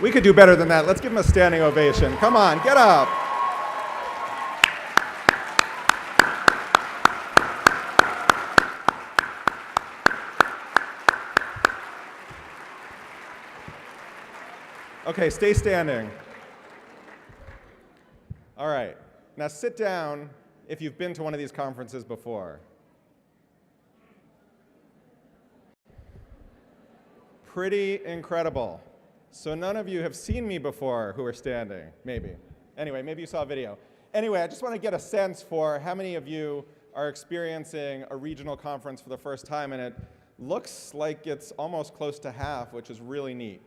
We could do better than that. Let's give him a standing ovation. Come on, get up. Okay, stay standing. All right, now sit down if you've been to one of these conferences before. Pretty incredible. So none of you have seen me before who are standing, maybe. Anyway, maybe you saw a video. Anyway, I just want to get a sense for how many of you are experiencing a regional conference for the first time, and it looks like it's almost close to half, which is really neat.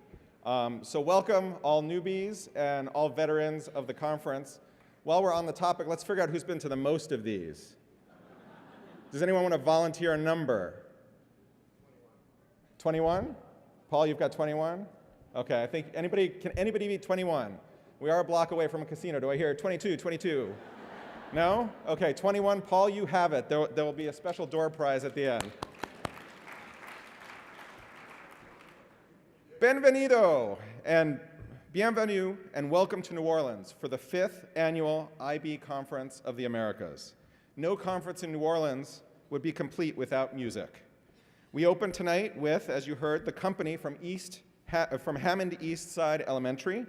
So welcome all newbies and all veterans of the conference. While we're on the topic, let's figure out who's been to the most of these. Does anyone want to volunteer a number? 21? Paul, you've got 21? Okay, I think can anybody beat 21? We are a block away from a casino. Do I hear 22, 22? No? Okay, 21. Paul, you have it. There will be a special door prize at the end. Bienvenue and welcome to New Orleans for the 5th annual IB Conference of the Americas. No conference in New Orleans would be complete without music. We open tonight with, as you heard, the company from Hammond East Side Elementary.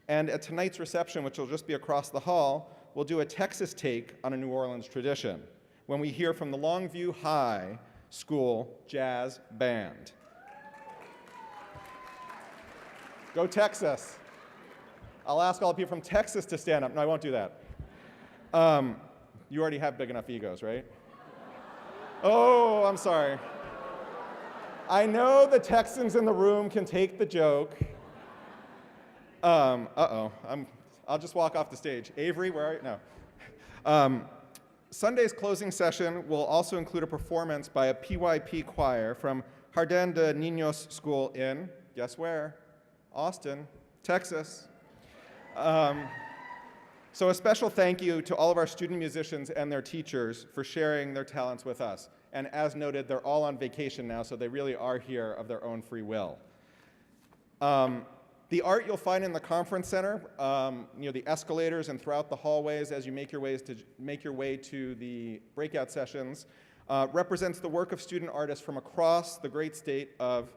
And at tonight's reception, which will just be across the hall, we'll do a Texas take on a New Orleans tradition when we hear from the Longview High School Jazz Band. Go Texas. I'll ask all the people from Texas to stand up. No, I won't do that. You already have big enough egos, right? Oh, I'm sorry. I know the Texans in the room can take the joke. I'll just walk off the stage. Avery, where are you? No. Sunday's closing session will also include a performance by a PYP choir from Jardin de Niños School in, guess where? Austin, Texas. So a special thank you to all of our student musicians and their teachers for sharing their talents with us. And as noted, they're all on vacation now, so they really are here of their own free will. The art you'll find in the conference center, near the escalators and throughout the hallways as you make your way to the breakout sessions, represents the work of student artists from across the great state of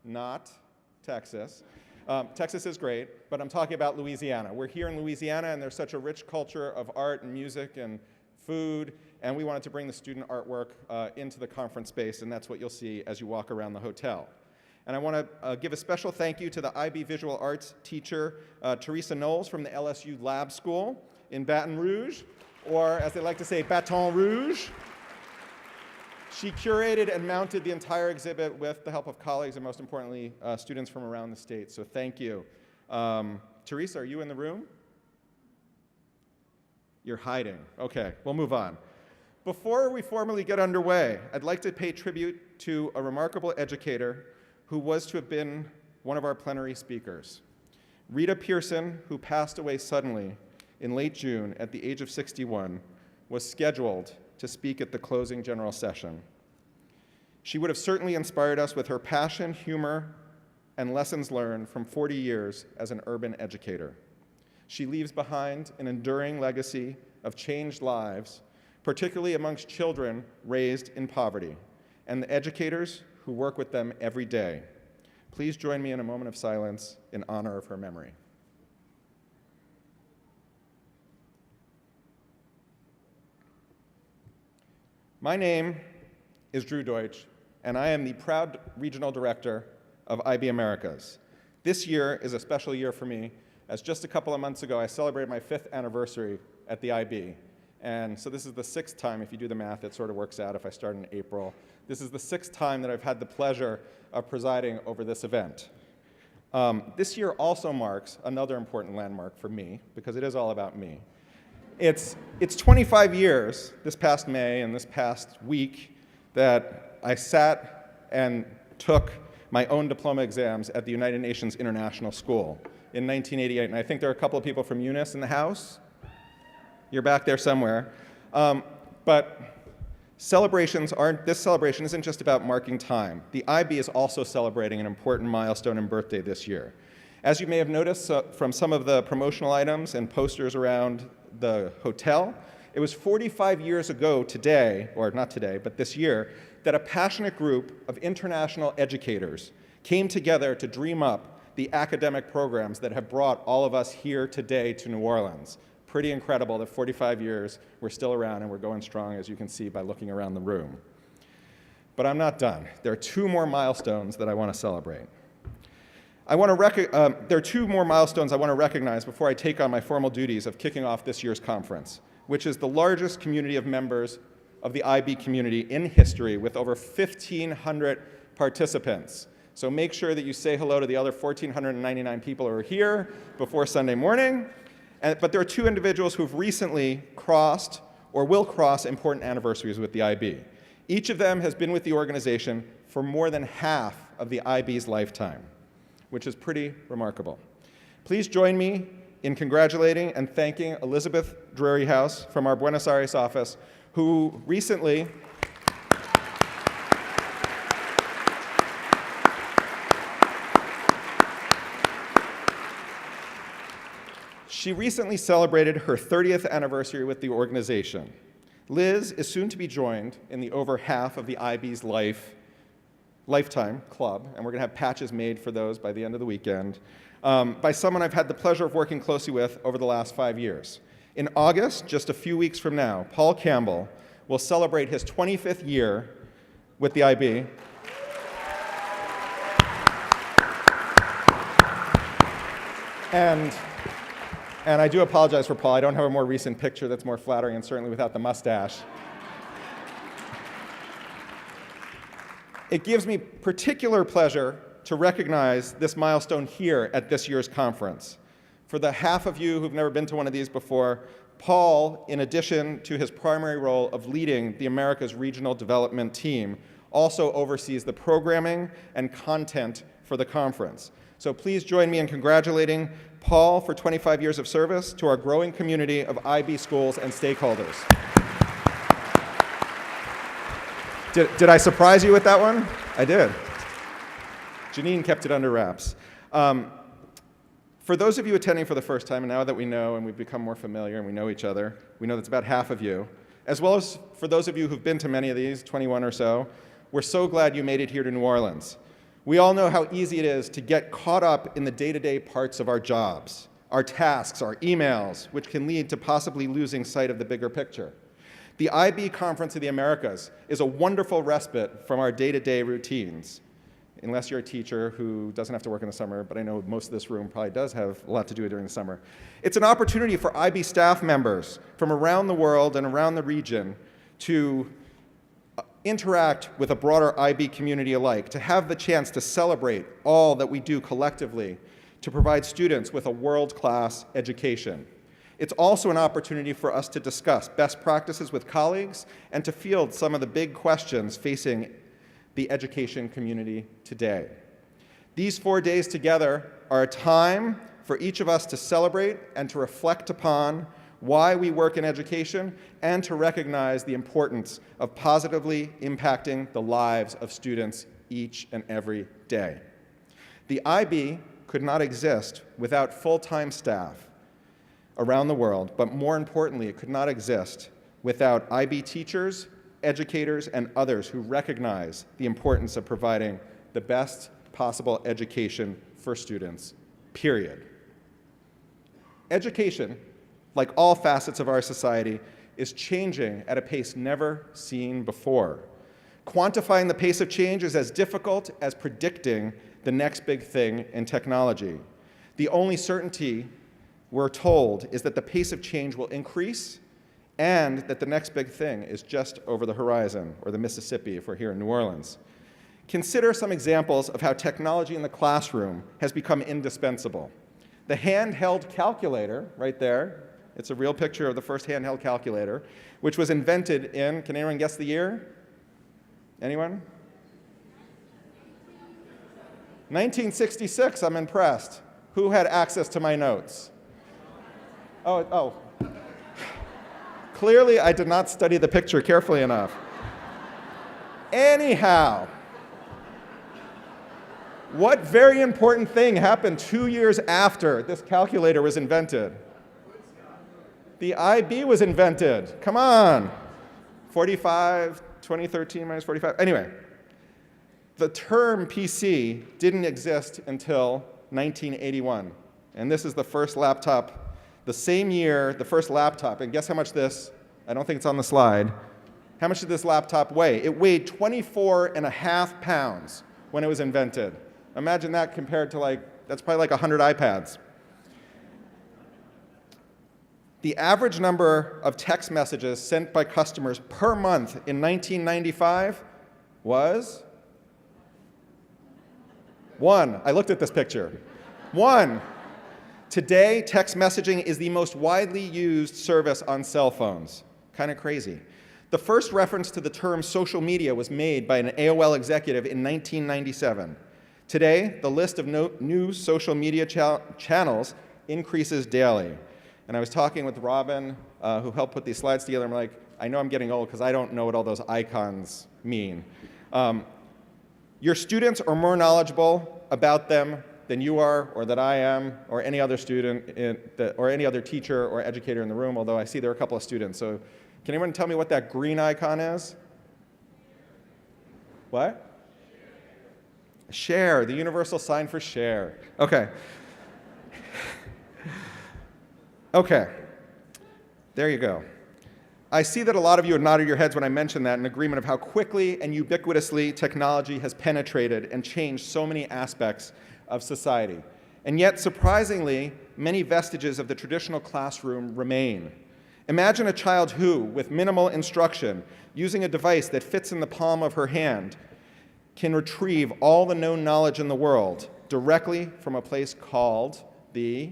not Texas. Texas is great, but I'm talking about Louisiana. We're here in Louisiana, and there's such a rich culture of art and music and food, and we wanted to bring the student artwork into the conference space, and that's what you'll see as you walk around the hotel. And I want to give a special thank you to the IB Visual Arts teacher, Teresa Knowles from the LSU Lab School in Baton Rouge, or as they like to say, Baton Rouge. She curated and mounted the entire exhibit with the help of colleagues and, most importantly, students from around the state. So thank you. Teresa, are you in the room? You're hiding. Okay, we'll move on. Before we formally get underway, I'd like to pay tribute to a remarkable educator who was to have been one of our plenary speakers. Rita Pearson, who passed away suddenly in late June at the age of 61, was scheduled to speak at the closing general session. She would have certainly inspired us with her passion, humor, and lessons learned from 40 years as an urban educator. She leaves behind an enduring legacy of changed lives, particularly amongst children raised in poverty, and the educators who work with them every day. Please join me in a moment of silence in honor of her memory. My name is Drew Deutsch, and I am the proud regional director of IB Americas. This year is a special year for me, as just a couple of months ago I celebrated my 5th anniversary at the IB. And so this is the 6th time, if you do the math, it sort of works out if I start in April. This is the 6th time that I've had the pleasure of presiding over this event. This year also marks another important landmark for me, because it is all about me. It's 25 years, this past May and this past week, that I sat and took my own diploma exams at the United Nations International School in 1988. And I think there are a couple of people from UNIS in the house. You're back there somewhere. But this celebration isn't just about marking time. The IB is also celebrating an important milestone and birthday this year. As you may have noticed from some of the promotional items and posters around the hotel, it was 45 years ago today, or not today, but this year, that a passionate group of international educators came together to dream up the academic programs that have brought all of us here today to New Orleans. Pretty incredible that 45 years we're still around and we're going strong, as you can see by looking around the room. But I'm not done. There are two more milestones that I want to celebrate. There are two more milestones I want to recognize before I take on my formal duties of kicking off this year's conference, which is the largest community of members of the IB community in history, with over 1,500 participants. So make sure that you say hello to the other 1,499 people who are here before Sunday morning. But there are two individuals who've recently crossed or will cross important anniversaries with the IB. Each of them has been with the organization for more than half of the IB's lifetime, which is pretty remarkable. Please join me in congratulating and thanking Elizabeth Drury-House from our Buenos Aires office, who recently celebrated her 30th anniversary with the organization. Liz is soon to be joined in the over half of the IB's lifetime club, and we're going to have patches made for those by the end of the weekend, by someone I've had the pleasure of working closely with over the last 5 years. In August, just a few weeks from now, Paul Campbell will celebrate his 25th year with the IB. And I do apologize for Paul. I don't have a more recent picture that's more flattering, and certainly without the mustache. It gives me particular pleasure to recognize this milestone here at this year's conference. For the half of you who've never been to one of these before, Paul, in addition to his primary role of leading the Americas Regional Development Team, also oversees the programming and content for the conference. So please join me in congratulating Paul for 25 years of service to our growing community of IB schools and stakeholders. Did I surprise you with that one? I did. Janine kept it under wraps. For those of you attending for the first time, and now that we know and we've become more familiar and we know each other, we know that's about half of you, as well as for those of you who've been to many of these, 21 or so, we're so glad you made it here to New Orleans. We all know how easy it is to get caught up in the day-to-day parts of our jobs, our tasks, our emails, which can lead to possibly losing sight of the bigger picture. The IB Conference of the Americas is a wonderful respite from our day-to-day routines, unless you're a teacher who doesn't have to work in the summer, but I know most of this room probably does have a lot to do during the summer. It's an opportunity for IB staff members from around the world and around the region to interact with a broader IB community alike, to have the chance to celebrate all that we do collectively to provide students with a world-class education. It's also an opportunity for us to discuss best practices with colleagues and to field some of the big questions facing the education community today. These 4 days together are a time for each of us to celebrate and to reflect upon why we work in education and to recognize the importance of positively impacting the lives of students each and every day. The IB could not exist without full-time staff around the world, but more importantly, it could not exist without IB teachers, educators, and others who recognize the importance of providing the best possible education for students, period. Education, like all facets of our society, is changing at a pace never seen before. Quantifying the pace of change is as difficult as predicting the next big thing in technology. The only certainty we're told is that the pace of change will increase and that the next big thing is just over the horizon, or the Mississippi if we're here in New Orleans. Consider some examples of how technology in the classroom has become indispensable. The handheld calculator, right there, it's a real picture of the first handheld calculator, which was invented in, can anyone guess the year? Anyone? 1966, I'm impressed. Who had access to my notes? Oh. Clearly, I did not study the picture carefully enough. Anyhow, What very important thing happened 2 years after this calculator was invented? The IB was invented. Come on. 45, 2013 minus 45. Anyway, the term PC didn't exist until 1981. And this is the first laptop, the same year, the first laptop. And guess how much this, I don't think it's on the slide, how much did this laptop weigh? It weighed 24.5 pounds when it was invented. Imagine that compared to that's probably like 100 iPads. The average number of text messages sent by customers per month in 1995 was 1. I looked at this picture. 1. Today, text messaging is the most widely used service on cell phones. Kind of crazy. The first reference to the term social media was made by an AOL executive in 1997. Today, the list of new social media channels increases daily. And I was talking with Robin, who helped put these slides together. I'm like, I know I'm getting old because I don't know what all those icons mean. Your students are more knowledgeable about them than you are, or that I am, or any other student, or any other teacher or educator in the room, although I see there are a couple of students. So can anyone tell me what that green icon is? What? Share, the universal sign for share. Okay. Okay. There you go. I see that a lot of you have nodded your heads when I mentioned that in agreement of how quickly and ubiquitously technology has penetrated and changed so many aspects of society. And yet, surprisingly, many vestiges of the traditional classroom remain. Imagine a child who, with minimal instruction, using a device that fits in the palm of her hand, can retrieve all the known knowledge in the world directly from a place called the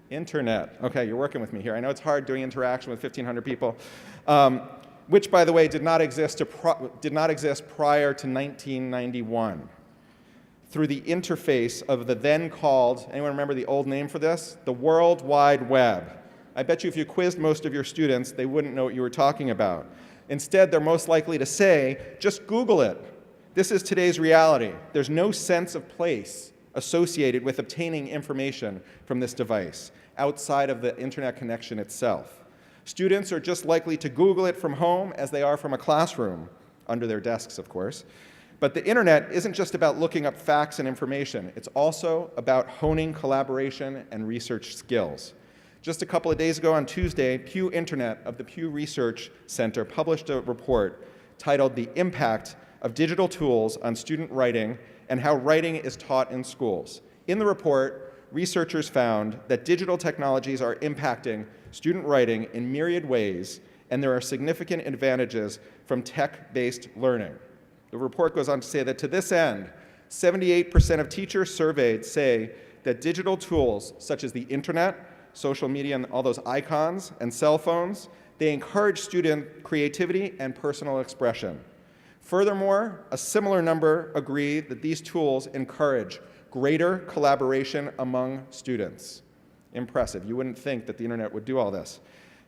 internet. Okay, you're working with me here. I know it's hard doing interaction with 1,500 people, which, by the way, did not exist prior to 1991. Through the interface of the then called, anyone remember the old name for this? The World Wide Web. I bet you if you quizzed most of your students, they wouldn't know what you were talking about. Instead, they're most likely to say, just Google it. This is today's reality. There's no sense of place associated with obtaining information from this device outside of the internet connection itself. Students are just likely to Google it from home as they are from a classroom, under their desks, of course. But the internet isn't just about looking up facts and information. It's also about honing collaboration and research skills. Just a couple of days ago on Tuesday, Pew Internet of the Pew Research Center published a report titled "The Impact of Digital Tools on Student Writing and How Writing is Taught in Schools." In the report, researchers found that digital technologies are impacting student writing in myriad ways, and there are significant advantages from tech-based learning. The report goes on to say that to this end, 78% of teachers surveyed say that digital tools such as the internet, social media, and all those icons and cell phones, they encourage student creativity and personal expression. Furthermore, a similar number agree that these tools encourage greater collaboration among students. Impressive. You wouldn't think that the internet would do all this.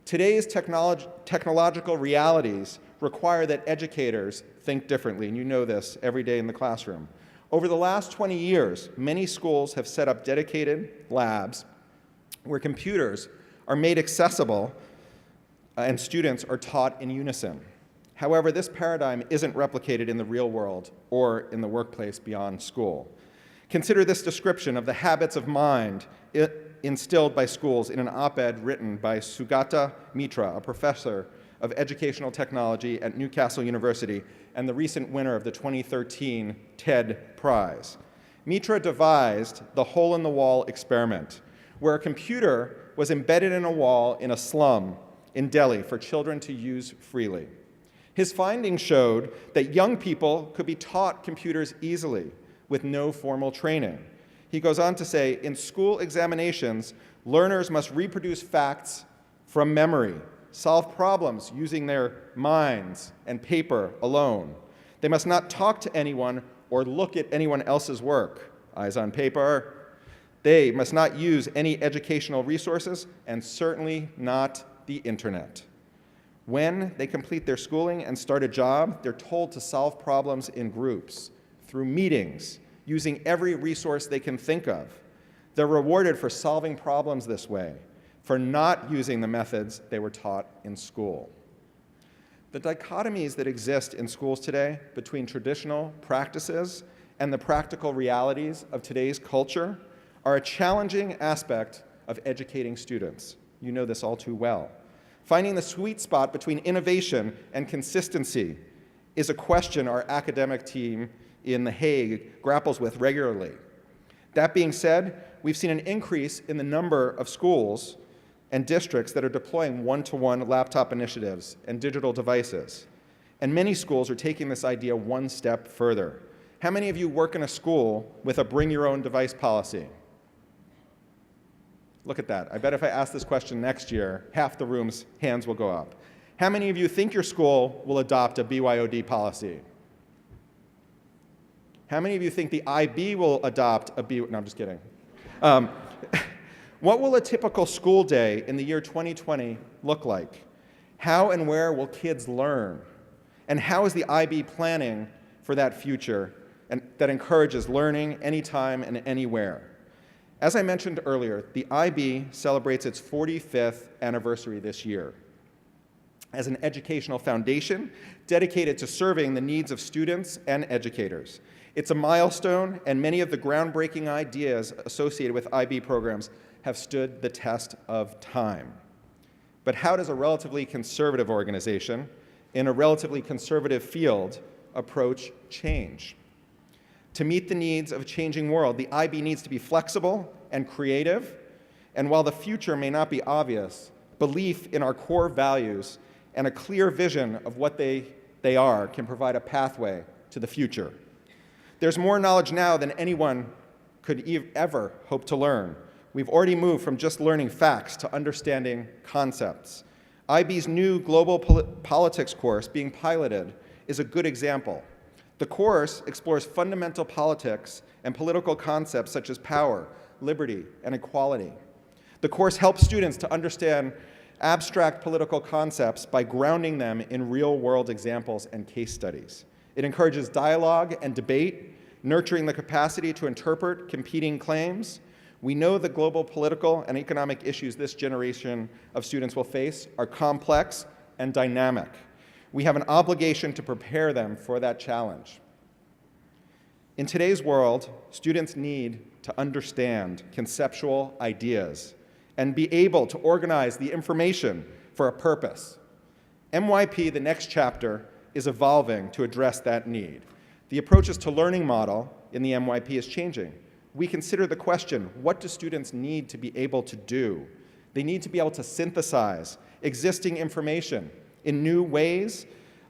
Today's technological realities require that educators think differently, and you know this every day in the classroom. Over the last 20 years, many schools have set up dedicated labs where computers are made accessible and students are taught in unison. However, this paradigm isn't replicated in the real world or in the workplace beyond school. Consider this description of the habits of mind instilled by schools in an op-ed written by Sugata Mitra, a professor of educational technology at Newcastle University and the recent winner of the 2013 TED Prize. Mitra devised the hole-in-the-wall experiment, where a computer was embedded in a wall in a slum in Delhi for children to use freely. His findings showed that young people could be taught computers easily with no formal training. He goes on to say, in school examinations, learners must reproduce facts from memory, solve problems using their minds and paper alone. They must not talk to anyone or look at anyone else's work. Eyes on paper. They must not use any educational resources, and certainly not the internet. When they complete their schooling and start a job, they're told to solve problems in groups, through meetings, using every resource they can think of. They're rewarded for solving problems this way, for not using the methods they were taught in school. The dichotomies that exist in schools today between traditional practices and the practical realities of today's culture are a challenging aspect of educating students. You know this all too well. Finding the sweet spot between innovation and consistency is a question our academic team in The Hague grapples with regularly. That being said, we've seen an increase in the number of schools and districts that are deploying one-to-one laptop initiatives and digital devices. And many schools are taking this idea one step further. How many of you work in a school with a bring-your-own-device policy? Look at that. I bet if I ask this question next year, half the room's hands will go up. How many of you think your school will adopt a BYOD policy? How many of you think the IB will adopt a no, I'm just kidding. What will a typical school day in the year 2020 look like? How and where will kids learn? And how is the IB planning for that future and that encourages learning anytime and anywhere? As I mentioned earlier, the IB celebrates its 45th anniversary this year as an educational foundation dedicated to serving the needs of students and educators. It's a milestone, and many of the groundbreaking ideas associated with IB programs have stood the test of time. But how does a relatively conservative organization in a relatively conservative field approach change? To meet the needs of a changing world, the IB needs to be flexible and creative, and while the future may not be obvious, belief in our core values and a clear vision of what they are can provide a pathway to the future. There's more knowledge now than anyone could ever hope to learn. We've already moved from just learning facts to understanding concepts. IB's new global politics course being piloted is a good example. The course explores fundamental politics and political concepts such as power, liberty, and equality. The course helps students to understand abstract political concepts by grounding them in real-world examples and case studies. It encourages dialogue and debate, nurturing the capacity to interpret competing claims. We know the global political and economic issues this generation of students will face are complex and dynamic. We have an obligation to prepare them for that challenge. In today's world, students need to understand conceptual ideas and be able to organize the information for a purpose. MYP, the next chapter, is evolving to address that need. The approaches to learning model in the MYP is changing. We consider the question, what do students need to be able to do? They need to be able to synthesize existing information in new ways,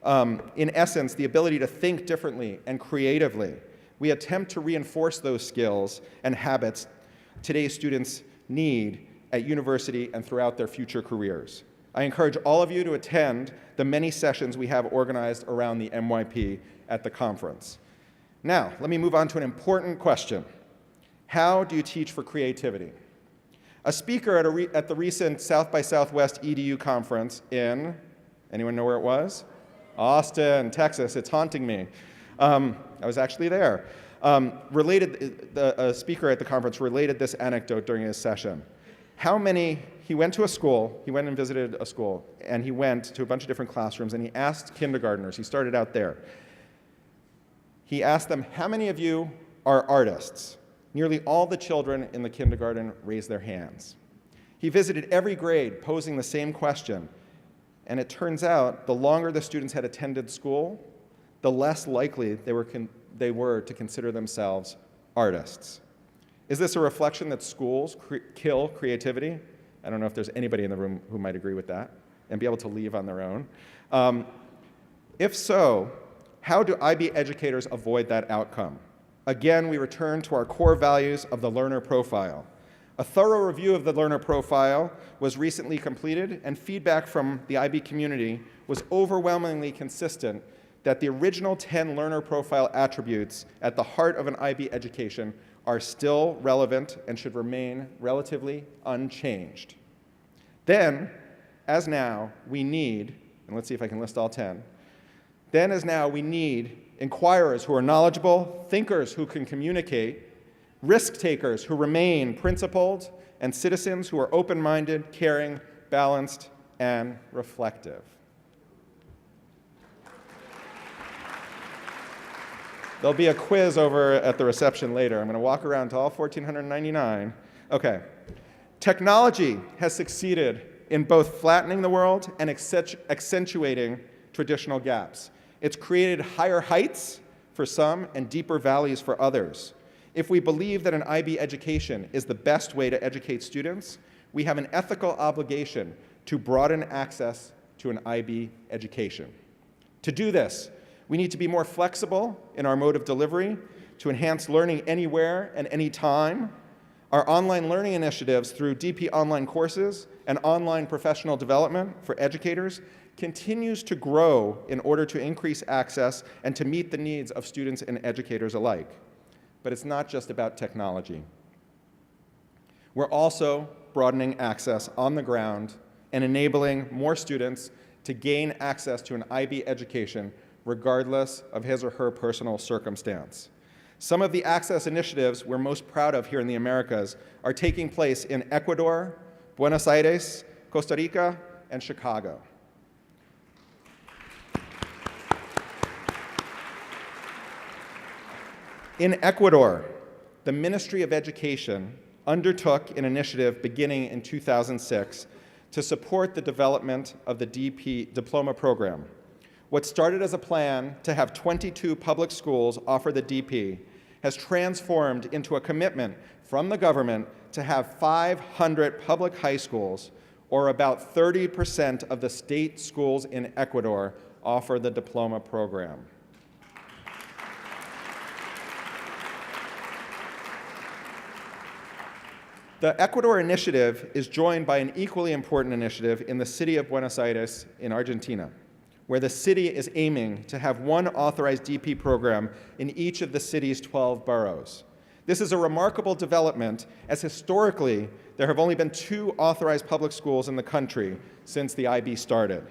in essence, the ability to think differently and creatively. We attempt to reinforce those skills and habits today's students need at university and throughout their future careers. I encourage all of you to attend the many sessions we have organized around the MYP at the conference. Now, let me move on to an important question. How do you teach for creativity? A speaker at the recent South by Southwest EDU conference in, anyone know where it was? Austin, Texas. It's haunting me. I was actually there. A speaker at the conference related this anecdote during his session. He went to a school, he went and visited a school, and he went to a bunch of different classrooms, and he asked kindergartners, he started out there. He asked them, how many of you are artists? Nearly all the children in the kindergarten raised their hands. He visited every grade posing the same question, and it turns out the longer the students had attended school, the less likely they were to consider themselves artists. Is this a reflection that schools kill creativity? I don't know if there's anybody in the room who might agree with that and be able to leave on their own. If so, how do IB educators avoid that outcome? Again, we return to our core values of the learner profile. A thorough review of the learner profile was recently completed, and feedback from the IB community was overwhelmingly consistent that the original 10 learner profile attributes at the heart of an IB education are still relevant and should remain relatively unchanged. Then, as now, we need, and let's see if I can list all 10, Then as now, we need inquirers who are knowledgeable, thinkers who can communicate, risk takers who remain principled, and citizens who are open-minded, caring, balanced, and reflective. There'll be a quiz over at the reception later. I'm going to walk around to all 1,499. Okay. Technology has succeeded in both flattening the world and accentuating traditional gaps. It's created higher heights for some and deeper valleys for others. If we believe that an IB education is the best way to educate students, we have an ethical obligation to broaden access to an IB education. To do this, we need to be more flexible in our mode of delivery to enhance learning anywhere and anytime. Our online learning initiatives through DP Online courses and online professional development for educators continues to grow in order to increase access and to meet the needs of students and educators alike. But it's not just about technology. We're also broadening access on the ground and enabling more students to gain access to an IB education regardless of his or her personal circumstance. Some of the access initiatives we're most proud of here in the Americas are taking place in Ecuador, Buenos Aires, Costa Rica, and Chicago. In Ecuador, the Ministry of Education undertook an initiative beginning in 2006 to support the development of the DP diploma program. What started as a plan to have 22 public schools offer the DP has transformed into a commitment from the government to have 500 public high schools, or about 30% of the state schools in Ecuador, offer the diploma program. The Ecuador initiative is joined by an equally important initiative in the city of Buenos Aires in Argentina, where the city is aiming to have one authorized DP program in each of the city's 12 boroughs. This is a remarkable development, as historically there have only been 2 authorized public schools in the country since the IB started.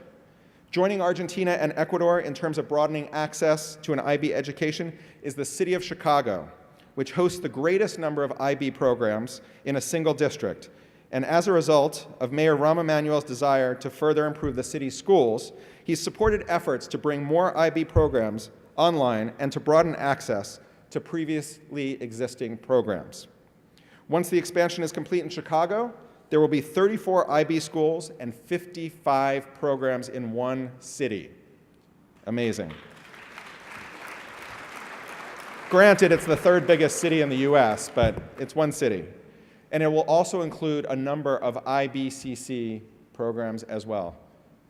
Joining Argentina and Ecuador in terms of broadening access to an IB education is the city of Chicago, which hosts the greatest number of IB programs in a single district. And as a result of Mayor Rahm Emanuel's desire to further improve the city's schools, he's supported efforts to bring more IB programs online and to broaden access to previously existing programs. Once the expansion is complete in Chicago, there will be 34 IB schools and 55 programs in one city. Amazing. Granted, it's the 3rd biggest city in the US, but it's one city. And it will also include a number of IBCC programs as well.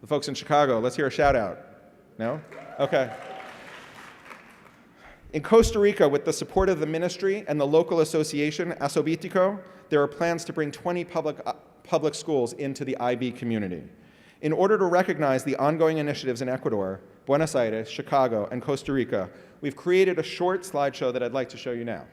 The folks in Chicago, let's hear a shout out. No? Okay. In Costa Rica, with the support of the ministry and the local association, Asobitico, there are plans to bring 20 public schools into the IB community. In order to recognize the ongoing initiatives in Ecuador, Buenos Aires, Chicago, and Costa Rica, we've created a short slideshow that I'd like to show you now.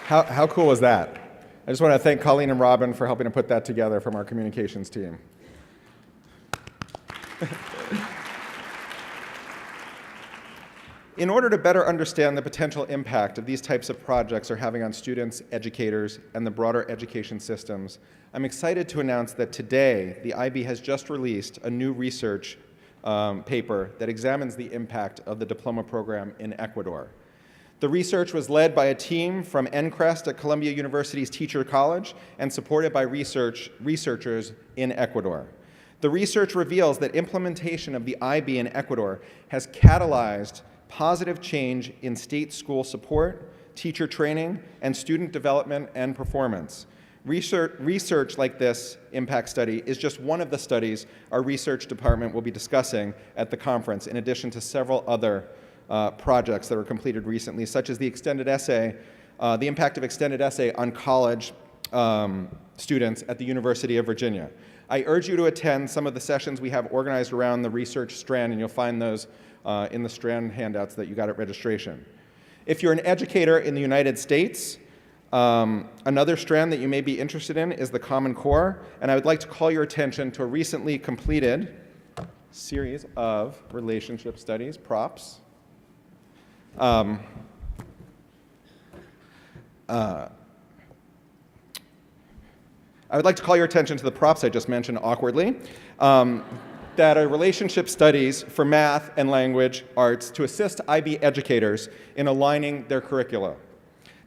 How cool was that? I just want to thank Colleen and Robin for helping to put that together from our communications team. In order to better understand the potential impact of these types of projects are having on students, educators, and the broader education systems, I'm excited to announce that today the IB has just released a new research paper that examines the impact of the diploma program in Ecuador. The research was led by a team from NCREST at Columbia University's Teacher College and supported by researchers in Ecuador. The research reveals that implementation of the IB in Ecuador has catalyzed positive change in state school support, teacher training, and student development and performance. Research like this impact study is just one of the studies our research department will be discussing at the conference, in addition to several other projects that were completed recently, such as the extended essay, the impact of extended essay on college students at the University of Virginia. I urge you to attend some of the sessions we have organized around the research strand, and you'll find those in the strand handouts that you got at registration. If you're an educator in the United States, another strand that you may be interested in is the Common Core, and I would like to call your attention to a recently completed series of relationship studies, props. I would like to call your attention to the props I just mentioned awkwardly, that are relationship studies for math and language arts to assist IB educators in aligning their curricula.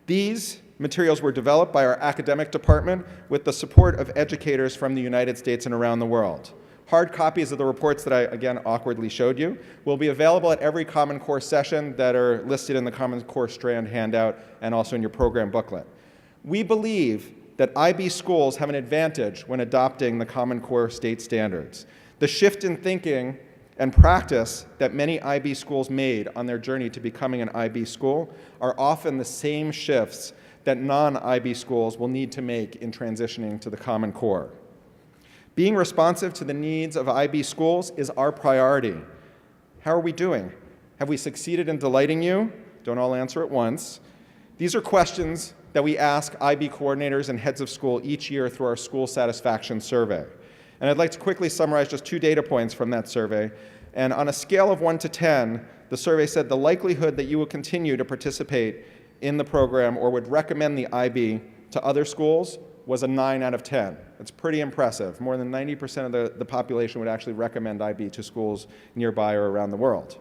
These materials were developed by our academic department with the support of educators from the United States and around the world. Hard copies of the reports that I, again, awkwardly showed you will be available at every Common Core session that are listed in the Common Core strand handout and also in your program booklet. We believe that IB schools have an advantage when adopting the Common Core state standards. The shift in thinking and practice that many IB schools made on their journey to becoming an IB school are often the same shifts that non-IB schools will need to make in transitioning to the Common Core. Being responsive to the needs of IB schools is our priority. How are we doing? Have we succeeded in delighting you? Don't all answer at once. These are questions that we ask IB coordinators and heads of school each year through our school satisfaction survey. And I'd like to quickly summarize just 2 data points from that survey. And on a scale of 1 to 10, the survey said the likelihood that you will continue to participate in the program or would recommend the IB to other schools was a 9 out of 10. It's pretty impressive. More than 90% of the population would actually recommend IB to schools nearby or around the world.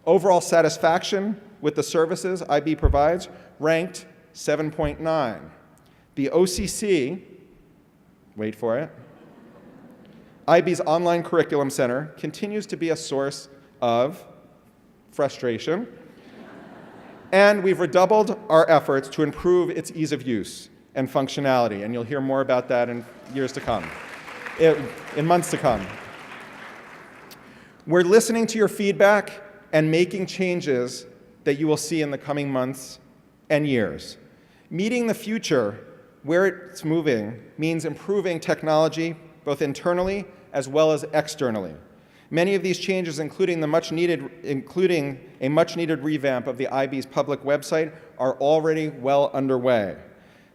Overall satisfaction with the services IB provides ranked 7.9. The OCC, wait for it, IB's online curriculum center continues to be a source of frustration, and we've redoubled our efforts to improve its ease of use and functionality, and you'll hear more about that in years to come, in months to come. We're listening to your feedback and making changes that you will see in the coming months and years. Meeting the future where it's moving means improving technology both internally as well as externally. Many of these changes, including a much-needed revamp of the IB's public website, are already well underway.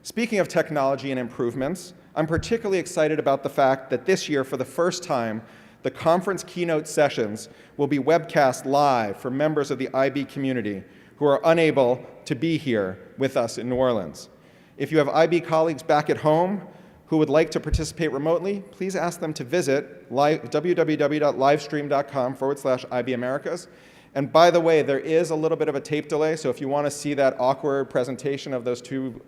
Speaking of technology and improvements, I'm particularly excited about the fact that this year, for the first time, the conference keynote sessions will be webcast live for members of the IB community who are unable to be here with us in New Orleans. If you have IB colleagues back at home who would like to participate remotely, please ask them to visit www.livestream.com/IB Americas. And by the way, there is a little bit of a tape delay, so if you want to see that awkward presentation of those 2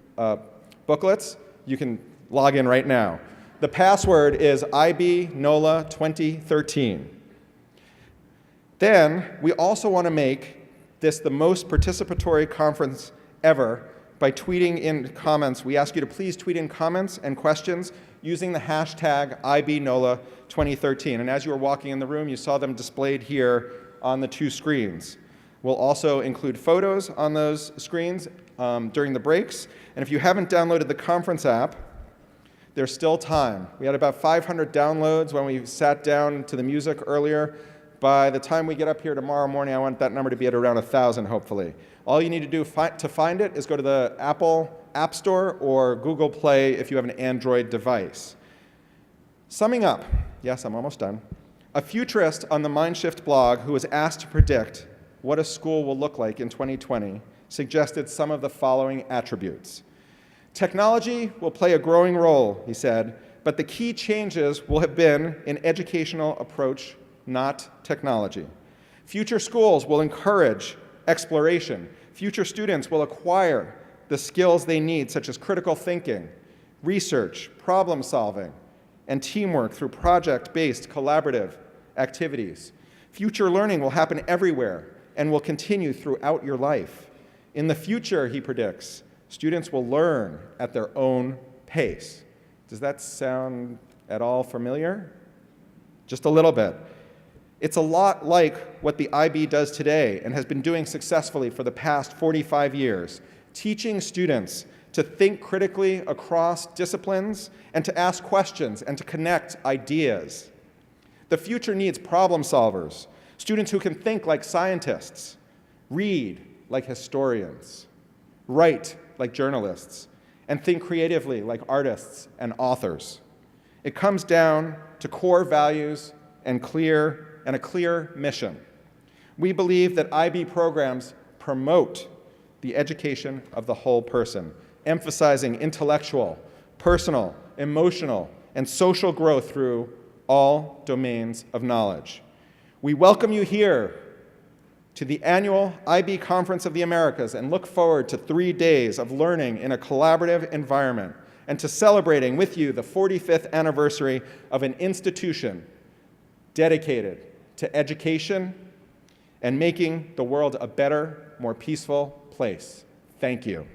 booklets, you can log in right now. The password is IBNOLA2013. Then, we also want to make this the most participatory conference ever by tweeting in comments. We ask you to please tweet in comments and questions using the hashtag IBNOLA2013. And as you were walking in the room, you saw them displayed here on the 2 screens. We'll also include photos on those screens during the breaks. And if you haven't downloaded the conference app, there's still time. We had about 500 downloads when we sat down to the music earlier. By the time we get up here tomorrow morning, I want that number to be at around 1,000, hopefully. All you need to do to find it is go to the Apple App Store or Google Play if you have an Android device. Summing up, yes, I'm almost done. A futurist on the Mindshift blog who was asked to predict what a school will look like in 2020 suggested some of the following attributes. Technology will play a growing role, he said, but the key changes will have been in educational approach, not technology. Future schools will encourage exploration. Future students will acquire the skills they need, such as critical thinking, research, problem solving, and teamwork through project-based collaborative activities. Future learning will happen everywhere and will continue throughout your life. In the future, he predicts, students will learn at their own pace. Does that sound at all familiar? Just a little bit. It's a lot like what the IB does today and has been doing successfully for the past 45 years, teaching students to think critically across disciplines and to ask questions and to connect ideas. The future needs problem solvers, students who can think like scientists, read like historians, write like journalists, and think creatively like artists and authors. It comes down to core values and a clear mission. We believe that IB programs promote the education of the whole person, emphasizing intellectual, personal, emotional, and social growth through all domains of knowledge. We welcome you here to the annual IB Conference of the Americas and look forward to 3 days of learning in a collaborative environment and to celebrating with you the 45th anniversary of an institution dedicated to education and making the world a better, more peaceful place. Thank you.